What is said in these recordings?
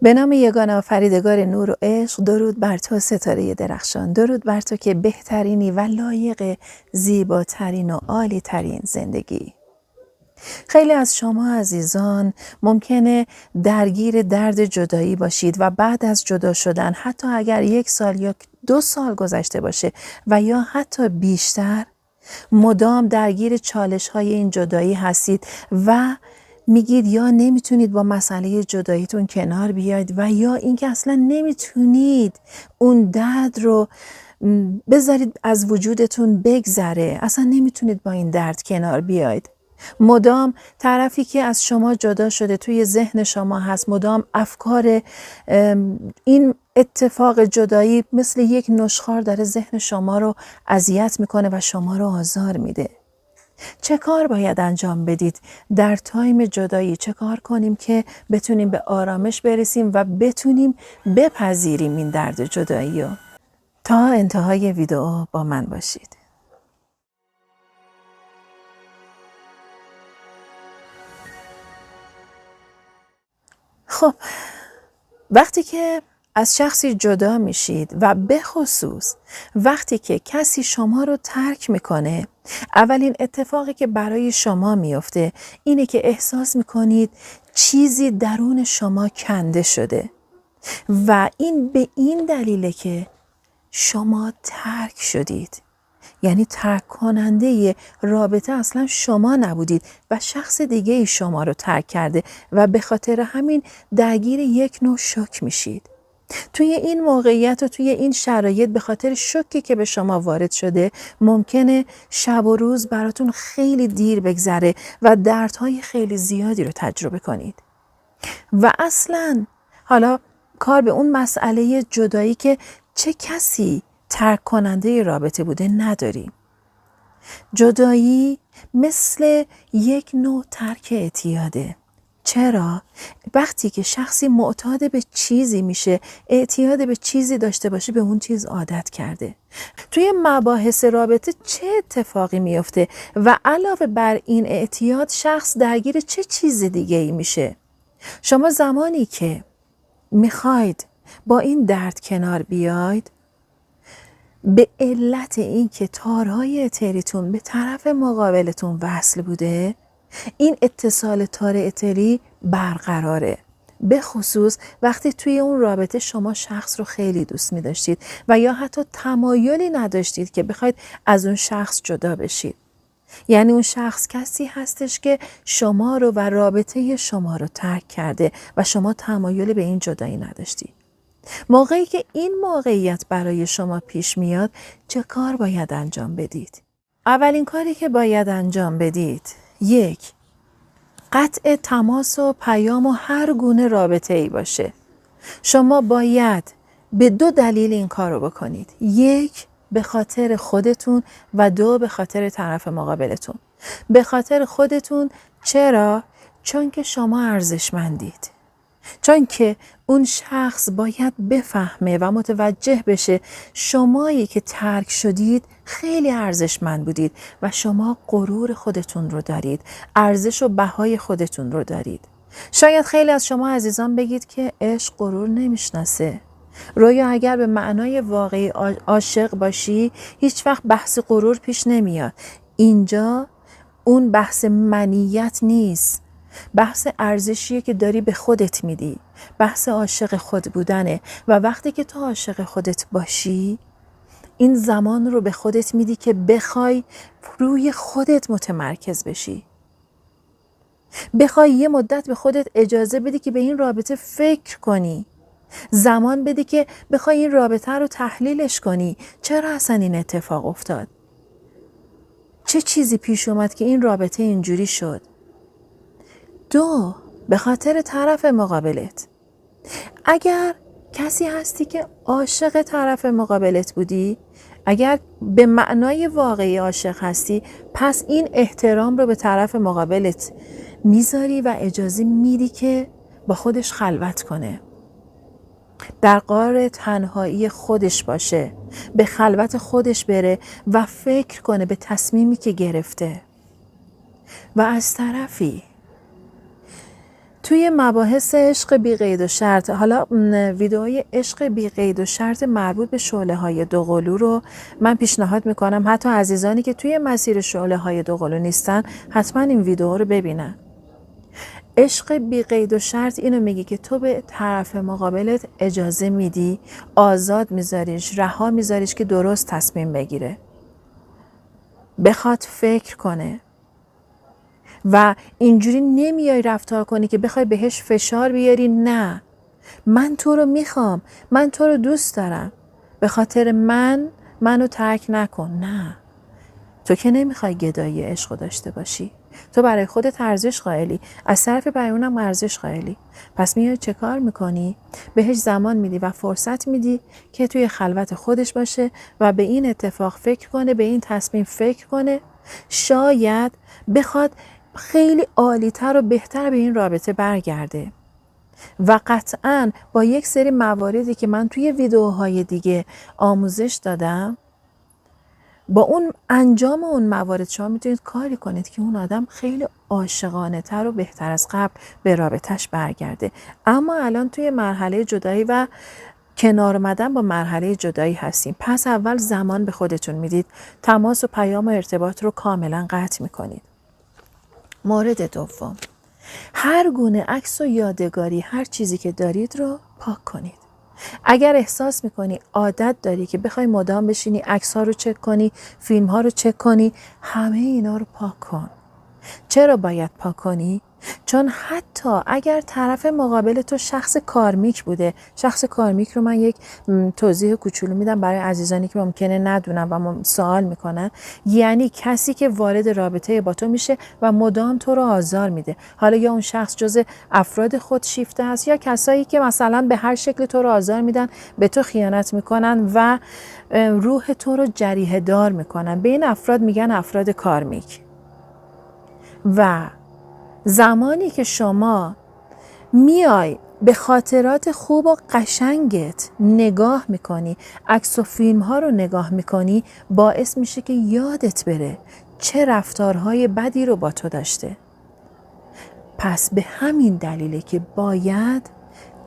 به نام یگانه آفریدگار نور و عشق، درود بر تو ستاره درخشان، درود بر تو که بهترینی و لایق زیباترین و عالی ترین زندگی. خیلی از شما عزیزان ممکنه درگیر درد جدایی باشید و بعد از جدا شدن، حتی اگر 1 سال یا 2 سال گذشته باشه و یا حتی بیشتر، مدام درگیر چالش های این جدایی هستید و میگید یا نمیتونید با مسئله جداییتون کنار بیاید و یا اینکه اصلا نمیتونید اون درد رو بذارید از وجودتون بگذره، اصلا نمیتونید با این درد کنار بیاید. مدام طرفی که از شما جدا شده توی ذهن شما هست، مدام افکار این اتفاق جدایی مثل یک نشخوار داره ذهن شما رو اذیت میکنه و شما رو آزار میده. چه کار باید انجام بدید در تایم جدایی؟ چه کار کنیم که بتونیم به آرامش برسیم و بتونیم بپذیریم این درد جدایی رو؟ تا انتهای ویدیو با من باشید. خب، وقتی که از شخصی جدا میشید و به خصوص وقتی که کسی شما رو ترک میکنه، اولین اتفاقی که برای شما میفته اینه که احساس میکنید چیزی درون شما کنده شده و این به این دلیله که شما ترک شدید. یعنی ترک کننده رابطه اصلا شما نبودید و شخص دیگه ای شما رو ترک کرده و به خاطر همین درگیر یک نوع شوک میشید. توی این موقعیت و توی این شرایط به خاطر شوکی که به شما وارد شده ممکنه شب و روز براتون خیلی دیر بگذره و دردهای خیلی زیادی رو تجربه کنید. و اصلا حالا کار به اون مسئله جدایی که چه کسی ترک کننده رابطه بوده نداریم. جدایی مثل یک نوع ترک اعتیاده. چرا؟ وقتی که شخصی معتاد به چیزی میشه، اعتیاد به چیزی داشته باشه، به اون چیز عادت کرده. توی مباحث رابطه چه اتفاقی میفته و علاوه بر این اعتیاد شخص درگیر چه چیز دیگه ای میشه؟ شما زمانی که میخواید با این درد کنار بیاید، به علت این که تارهای اتریتون به طرف مقابلتون وصل بوده، این اتصال تار اتری برقراره. به خصوص وقتی توی اون رابطه شما شخص رو خیلی دوست می داشتید و یا حتی تمایلی نداشتید که بخواید از اون شخص جدا بشید. یعنی اون شخص کسی هستش که شما رو و رابطه شما رو ترک کرده و شما تمایلی به این جدایی نداشتید. موقعی که این موقعیت برای شما پیش میاد، چه کار باید انجام بدید؟ اولین کاری که باید انجام بدید، 1. قطع تماس و پیام و هر گونه رابطه ای باشه. شما باید به 2 دلیل این کار رو بکنید. 1 به خاطر خودتون و 2 به خاطر طرف مقابلتون. به خاطر خودتون چرا؟ چون که شما ارزشمندید. چون که اون شخص باید بفهمه و متوجه بشه شمایی که ترک شدید خیلی ارزشمند بودید و شما غرور خودتون رو دارید، ارزش و بهای خودتون رو دارید. شاید خیلی از شما عزیزان بگید که عشق غرور نمیشناسه. رویا اگر به معنای واقعی عاشق باشی هیچ وقت بحث غرور پیش نمیاد. اینجا اون بحث منیت نیست، بحث ارزشیه که داری به خودت میدی، بحث عاشق خود بودنه و وقتی که تو عاشق خودت باشی این زمان رو به خودت میدی که بخوای روی خودت متمرکز بشی، بخوای یه مدت به خودت اجازه بدی که به این رابطه فکر کنی، زمان بدی که بخوای این رابطه رو تحلیلش کنی. چرا اصلا این اتفاق افتاد؟ چه چیزی پیش اومد که این رابطه اینجوری شد؟ 2 به خاطر طرف مقابلت. اگر کسی هستی که عاشق طرف مقابلت بودی، اگر به معنای واقعی عاشق هستی، پس این احترام رو به طرف مقابلت میذاری و اجازه میدی که با خودش خلوت کنه، در غار تنهایی خودش باشه، به خلوت خودش بره و فکر کنه به تصمیمی که گرفته. و از طرفی توی مباحث عشق بی قید و شرط، حالا ویدئوی عشق بی قید و شرط مربوط به شعله‌های دوقلو رو من پیشنهاد میکنم حتی عزیزانی که توی مسیر شعله‌های دوقلو نیستن حتما این ویدئو رو ببینن. عشق بی قید و شرط اینو میگی که تو به طرف مقابلت اجازه میدی، آزاد میذاریش، رها میذاریش که درست تصمیم بگیره، بخواد فکر کنه و اینجوری نمیای رفتار کنی که بخوای بهش فشار بیاری. نه، من تو رو میخوام، من تو رو دوست دارم، به خاطر منو ترک نکن. نه، تو که نمیخوای گدایی عشق داشته باشی، تو برای خودت ارزش قائلی، از طرف بیرونم ارزش قائلی. پس میای چه کار میکنی؟ بهش زمان میدی و فرصت میدی که توی خلوت خودش باشه و به این اتفاق فکر کنه، به این تصمیم فکر کنه. شاید بخواد خیلی عالی‌تر و بهتر به این رابطه برگرده و قطعاً با یک سری مواردی که من توی ویدیوهای دیگه آموزش دادم، با اون انجام اون موارد شما میتونید کاری کنید که اون آدم خیلی عاشقانه تر و بهتر از قبل به رابطش برگرده. اما الان توی مرحله جدایی و کنار اومدن با مرحله جدایی هستیم. پس اول زمان به خودتون میدید، تماس و پیام و ارتباط رو کاملا قطع میکنید. مورد دوم، هر گونه عکس و یادگاری، هر چیزی که دارید رو پاک کنید. اگر احساس میکنی عادت داری که بخوای مدام بشینی عکس ها رو چک کنی، فیلم ها رو چک کنی، همه اینا رو پاک کن. چرا باید پاک کنی؟ چون حتی اگر طرف مقابل تو شخص کارمیک بوده، شخص کارمیک رو من یک توضیح کوچولو میدم برای عزیزانی که ممکنه ندونن و سوال میکنن. یعنی کسی که وارد رابطه با تو میشه و مدام تو رو آزار میده. حالا یا اون شخص جز افراد خودشیفته است یا کسایی که مثلا به هر شکل تو رو آزار میدن، به تو خیانت میکنن و روح تو رو جریحه دار میکنن. به این افراد میگن افراد کارمیک. و زمانی که شما میای به خاطرات خوب و قشنگت نگاه میکنی، عکس و فیلم ها رو نگاه میکنی، باعث میشه که یادت بره چه رفتارهای بدی رو با تو داشته. پس به همین دلیله که باید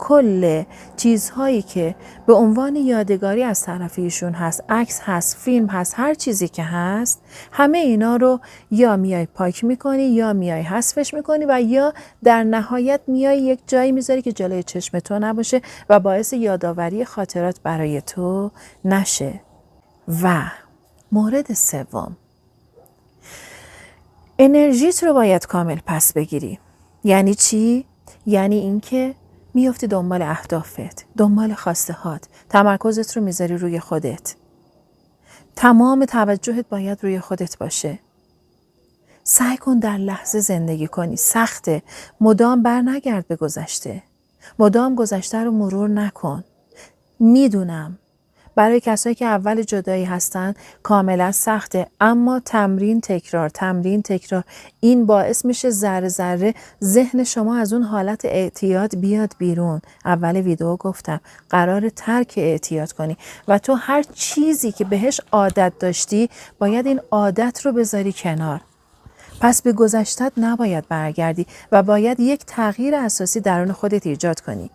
کل چیزهایی که به عنوان یادگاری از طرف ایشون هست، عکس هست، فیلم هست، هر چیزی که هست، همه اینا رو یا میای پاک میکنی یا میای حذفش میکنی و یا در نهایت میای یک جایی میذاری که جلوی چشم تو نباشه و باعث یادآوری خاطرات برای تو نشه. و مورد سوم، انرژیت رو باید کامل پس بگیری. یعنی چی؟ یعنی اینکه میافتی دنبال اهدافت، دنبال خواسته هات، تمرکزت رو میذاری روی خودت. تمام توجهت باید روی خودت باشه. سعی کن در لحظه زندگی کنی. سخته. مدام بر نگرد به گذشته. مدام گذشته رو مرور نکن. میدونم برای کسایی که اول جدایی هستن کاملا سخته، اما تمرین تکرار این باعث میشه ذره ذره ذهن شما از اون حالت اعتیاد بیاد بیرون. اول ویدیو گفتم قرار ترک اعتیاد کنی و تو هر چیزی که بهش عادت داشتی باید این عادت رو بذاری کنار. پس به گذشتت نباید برگردی و باید یک تغییر اساسی درون خودت ایجاد کنی.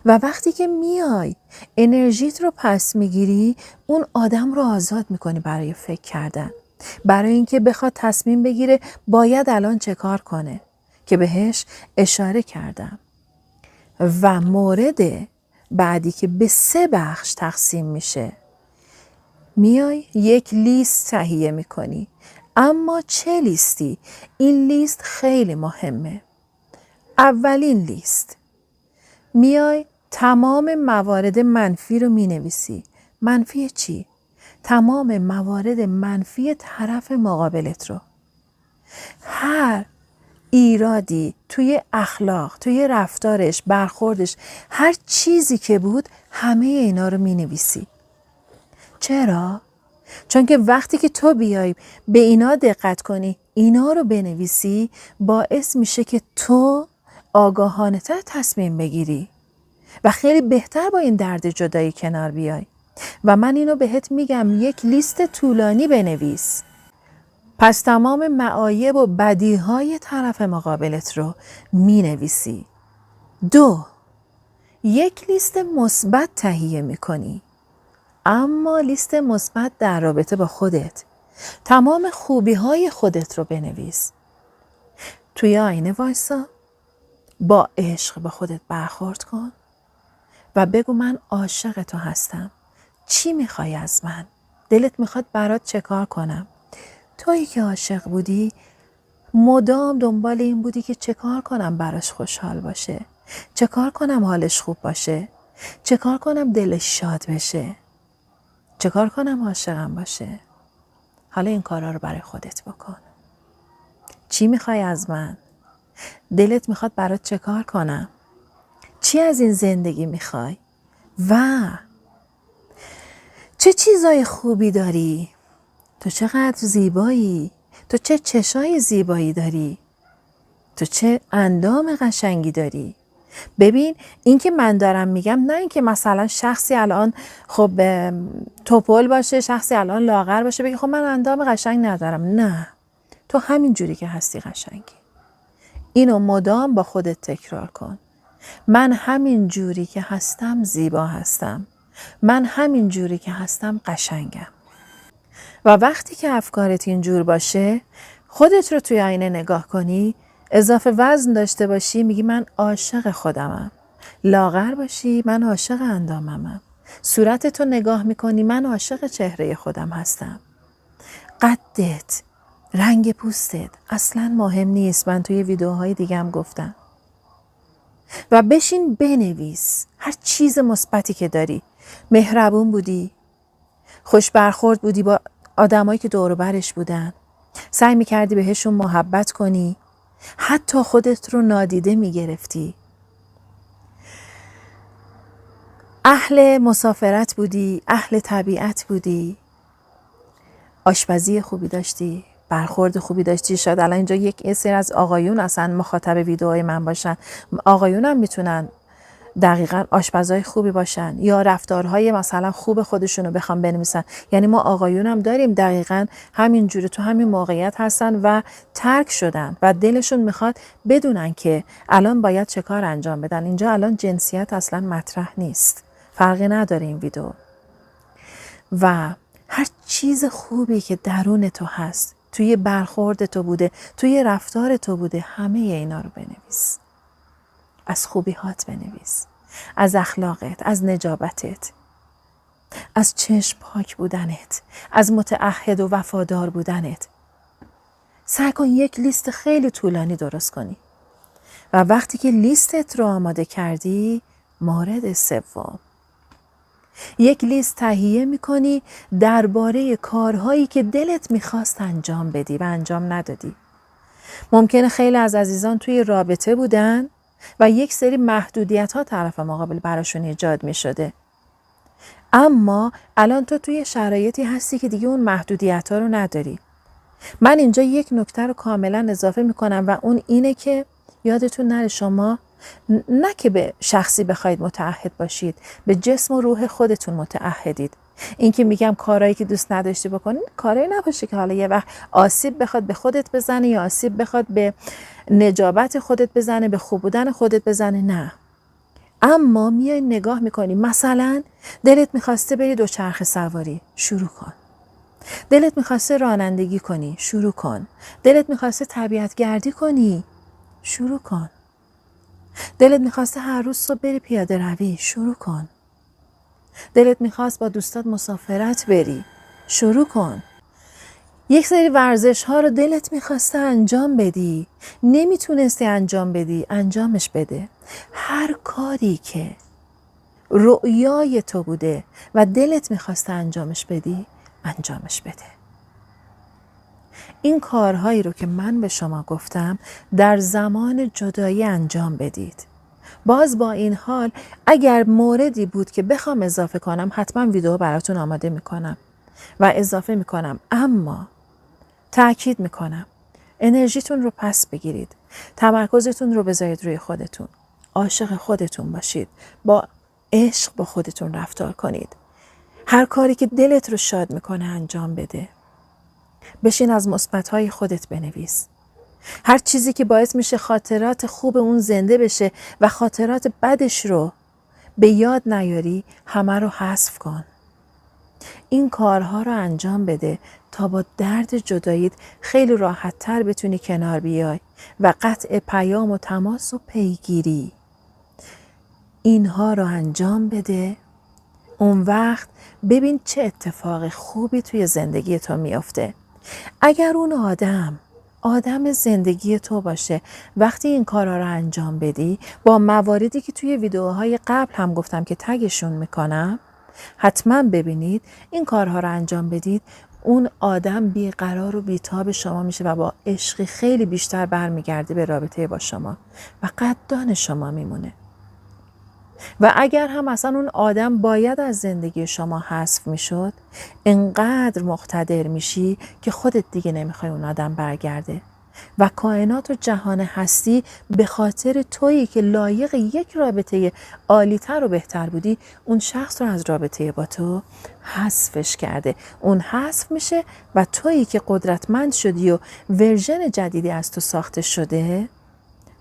و وقتی که میای انرژیت رو پس میگیری، اون آدم رو آزاد میکنی برای فکر کردن، برای اینکه بخواد تصمیم بگیره باید الان چه کار کنه که بهش اشاره کردم. و مورد بعدی که به 3 بخش تقسیم میشه، میای یک لیست تهیه میکنی. اما چه لیستی؟ این لیست خیلی مهمه. اولین لیست، میای تمام موارد منفی رو می نویسی. منفی چی؟ تمام موارد منفی طرف مقابلت رو. هر ایرادی توی اخلاق، توی رفتارش، برخوردش، هر چیزی که بود، همه اینا رو می نویسی. چرا؟ چون که وقتی که تو بیای به اینا دقت کنی، اینا رو بنویسی، باعث میشه که تو آگاهانه تر تصمیم بگیری و خیلی بهتر با این درد جدایی کنار بیای. و من اینو بهت میگم یک لیست طولانی بنویس. پس تمام معایب و بدیهای طرف مقابلت رو مینویسی. 2. یک لیست مثبت تهیه میکنی، اما لیست مثبت در رابطه با خودت. تمام خوبی های خودت رو بنویس. توی آینه وایسا، با عشق با خودت برخورد کن و بگو من عاشق تو هستم. چی میخوای از من؟ دلت میخواد برات چه کار کنم؟ تویی که عاشق بودی مدام دنبال این بودی که چه کار کنم براش خوشحال باشه، چه کار کنم حالش خوب باشه، چه کار کنم دلش شاد بشه، چه کار کنم عاشقم باشه. حالا این کارا رو برای خودت بکن. چی میخوای از من؟ دلت میخواد برات چه کار کنم؟ چی از این زندگی میخوای؟ و چه چیزای خوبی داری؟ تو چقدر زیبایی؟ تو چه چشای زیبایی داری؟ تو چه اندام قشنگی داری؟ ببین، این که من دارم میگم نه این که مثلا شخصی الان خب توپل باشه، شخصی الان لاغر باشه بگی خب من اندام قشنگ ندارم. نه، تو همین جوری که هستی قشنگی. اینو مدام با خودت تکرار کن. من همین جوری که هستم زیبا هستم. من همین جوری که هستم قشنگم. و وقتی که افکارت اینجور باشه، خودت رو توی آینه نگاه کنی، اضافه وزن داشته باشی، میگی من عاشق خودمم. لاغر باشی، من عاشق انداممم. صورتت رو نگاه میکنی، من عاشق چهره خودم هستم. قدت، رنگ پوستت اصلا مهم نیست. من توی ویدیوهای دیگه هم گفتم. و بشین بنویس هر چیز مثبتی که داری. مهربون بودی، خوش برخورد بودی با آدمایی که دور و برش بودن، سعی میکردی بهشون محبت کنی، حتی خودت رو نادیده میگرفتی، اهل مسافرت بودی، اهل طبیعت بودی، آشپزی خوبی داشتی، برخورد خوبی داشتی. شاید الان اینجا یک سری از آقایون اصلا مخاطب ویدیوهای من باشن. آقایون هم میتونن دقیقاً آشپزای خوبی باشن یا رفتارهای مثلا خوب خودشونو بخوام بنویسن. یعنی ما آقایون هم داریم دقیقاً همین جوری تو همین موقعیت هستن و ترک شدن و دلشون میخواد بدونن که الان باید چه کار انجام بدن. اینجا الان جنسیت اصلا مطرح نیست، فرقی نداره این ویدیو. و هر چیز خوبی که درون تو هست، توی برخورد تو بوده، توی رفتار تو بوده، همه اینا رو بنویس. از خوبی‌هات بنویس، از اخلاقت، از نجابتت، از چشم پاک بودنت، از متعهد و وفادار بودنت. سعی کن یک لیست خیلی طولانی درست کنی و وقتی که لیستت رو آماده کردی، مورد سوم، یک لیست تهیه می‌کنی درباره کارهایی که دلت می‌خواست انجام بدی و انجام ندادی. ممکنه خیلی از عزیزان توی رابطه بودن و یک سری محدودیت‌ها طرف مقابل براشون ایجاد می‌شده. اما الان تو توی شرایطی هستی که دیگه اون محدودیت‌ها رو نداری. من اینجا یک نکته رو کاملا اضافه می‌کنم و اون اینه که یادتون نره شما نه که به شخصی بخواید متعهد باشید، به جسم و روح خودتون متعهدید. این که میگم کارهایی که دوست نداشتی بکنید، کارهایی نباشه که حالا یه وقت آسیب بخواد به خودت بزنه یا آسیب بخواد به نجابت خودت بزنه، به خوب بودن خودت بزنه. نه. اما میای نگاه میکنی، مثلا دلت میخواسته بری دوچرخه سواری، شروع کن. دلت میخواسته رانندگی کنی، شروع کن. دلت میخواسته طبیعت گردی کنی، شروع کن. دلت میخواسته هر روز صبح بری پیاده روی، شروع کن. دلت میخواست با دوستات مسافرت بری، شروع کن. یک سری ورزش ها رو دلت میخواسته انجام بدی، نمیتونستی انجام بدی، انجامش بده. هر کاری که رؤیای تو بوده و دلت میخواسته انجامش بدی، انجامش بده. این کارهایی رو که من به شما گفتم در زمان جدایی انجام بدید. باز با این حال اگر موردی بود که بخوام اضافه کنم، حتما ویدیو براتون آماده میکنم و اضافه میکنم. اما تأکید میکنم انرژیتون رو پس بگیرید، تمرکزتون رو بذارید روی خودتون، عاشق خودتون باشید، با عشق با خودتون رفتار کنید. هر کاری که دلت رو شاد میکنه انجام بده. بشین از مثبت‌های خودت بنویس. هر چیزی که باعث میشه خاطرات خوب اون زنده بشه و خاطرات بدش رو به یاد نیاری، همه رو حذف کن. این کارها رو انجام بده تا با درد جداییت خیلی راحت تر بتونی کنار بیای و قطع پیام و تماس و پیگیری. اینها رو انجام بده، اون وقت ببین چه اتفاق خوبی توی زندگی تو میافته. اگر اون آدم زندگی تو باشه، وقتی این کارا رو انجام بدی، با مواردی که توی ویدیوهای قبل هم گفتم که تگشون میکنم، حتما ببینید این کارها رو انجام بدید، اون آدم بیقرار و بیتاب شما میشه و با عشقی خیلی بیشتر برمیگرده به رابطه با شما و قدردان شما میمونه. و اگر هم اصلا اون آدم باید از زندگی شما حذف میشد، انقدر مقتدر میشی که خودت دیگه نمیخوای اون آدم برگرده و کائنات و جهان هستی به خاطر تویی که لایق یک رابطه عالی‌تر و بهتر بودی، اون شخص رو از رابطه با تو حذفش کرده. اون حذف میشه و تویی که قدرتمند شدی و ورژن جدیدی از تو ساخته شده،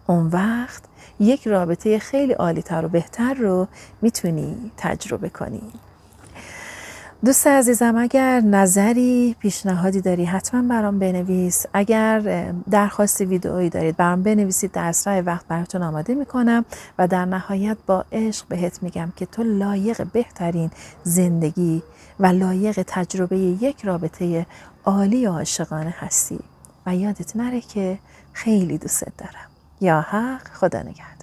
اون وقت یک رابطه خیلی عالی‌تر و بهتر رو میتونی تجربه کنی. دوست عزیزم، اگر نظری، پیشنهادی داری حتما برام بنویس. اگر درخواست ویدئویی دارید برام بنویسید، در اسرع وقت براتون آماده میکنم و در نهایت با عشق بهت میگم که تو لایق بهترین زندگی و لایق تجربه یک رابطه عالی و عاشقانه هستی و یادت نره که خیلی دوست دارم. یا حق، خدا نگهدار.